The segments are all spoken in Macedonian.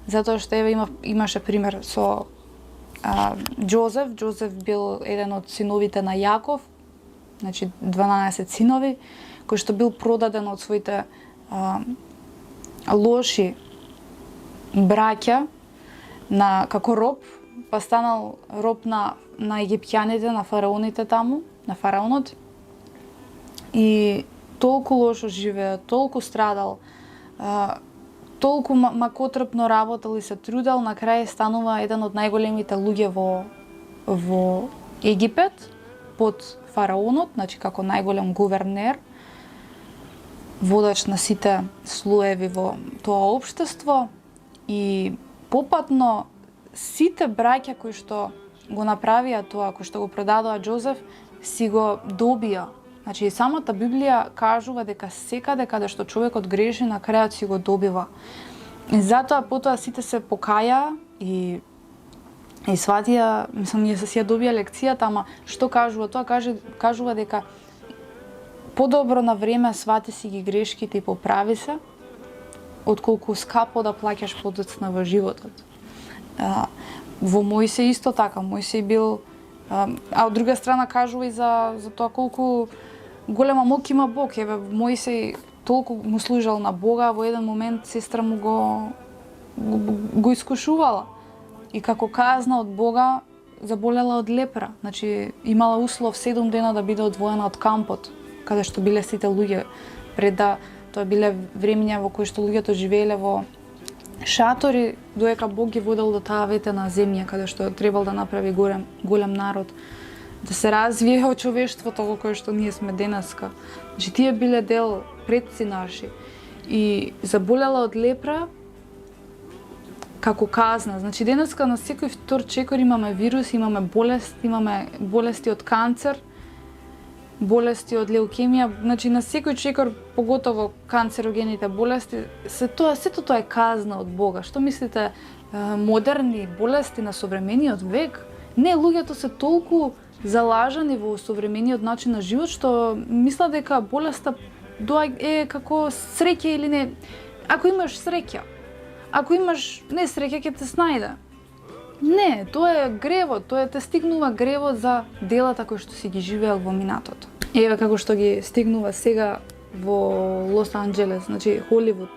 затоа што имаше пример со Џозеф. Џозеф бил еден од синовите на Јаков, значи 12 синови, кој што бил продаден од своите лоши браќа како роб, па станал роб на египтјаните, на фараоните таму, на фараонот. И толку лошо живеел, толку страдал, толку макотрпно работел и се трудел, на крај станува еден од најголемите луѓе во Египет, под фараонот, значи како најголем гувернер, водач на сите слоеви во тоа општество. И попатно сите браќа кои што го направија тоа, кои што го продадоа Џозеф, си го добија. Значи, самата Библија кажува дека секаде каде што човекот греши, на крајот си го добива. И затоа потоа сите се покаја и сватија, мислам, ние се добија лекцијата, ама што кажува? Тоа кажува дека подобро на време свати си ги грешките и поправи се, отколку скапо да плаќаш подоцна во животот. Во Мојсей исто така, Мојсей бил, од друга страна кажува и за тоа колку голема мок има Бог. Еве, Мојсей толку му служел на Бога, во еден момент сестра му го искушувала. И како казна од Бога, заболела од лепра. Значи, имала услов 7 дена да биде одвоена од кампот, каде што биле сите луѓе. Пред да, тоа биле времења во кои што луѓето живееле во шатори, доека Бог ги водел до таа ветена земја, каде што требал да направи голем народ, да се развие од човештвото во кое што ние сме денеска. Значи, тие биле дел предци наши. И заболела од лепра како казна. Значи, денеска на секој втор чекор имаме вирус, имаме болести од канцер, болести од леукемија, значи на секој чекор, поготово канцерогените болести, сето тоа е казна од Бога. Што мислите, модерни болести на современиот век? Не, луѓето се толку залажани во современиот начин на живот, што мислат дека болеста е како среќа или не. Ако имаш среќа, ако имаш несреќа, ќе те снајде. Не, тоа е гревот, тоа те стигнува гревот за делата кои што си ги живеел во минатото. Еве како што ги стигнува сега во Лос Анџелес, значи Холивуд.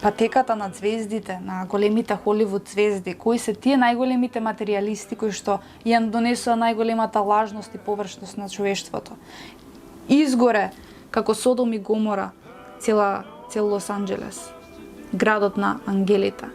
Патеката на звездите, на големите Холивуд звезди, кои се тие најголемите материјалисти кои што ја донесоа најголемата лажност и површност на човештвото. Изгоре како Содом и Гомора цел Лос Анџелес, градот на ангелите.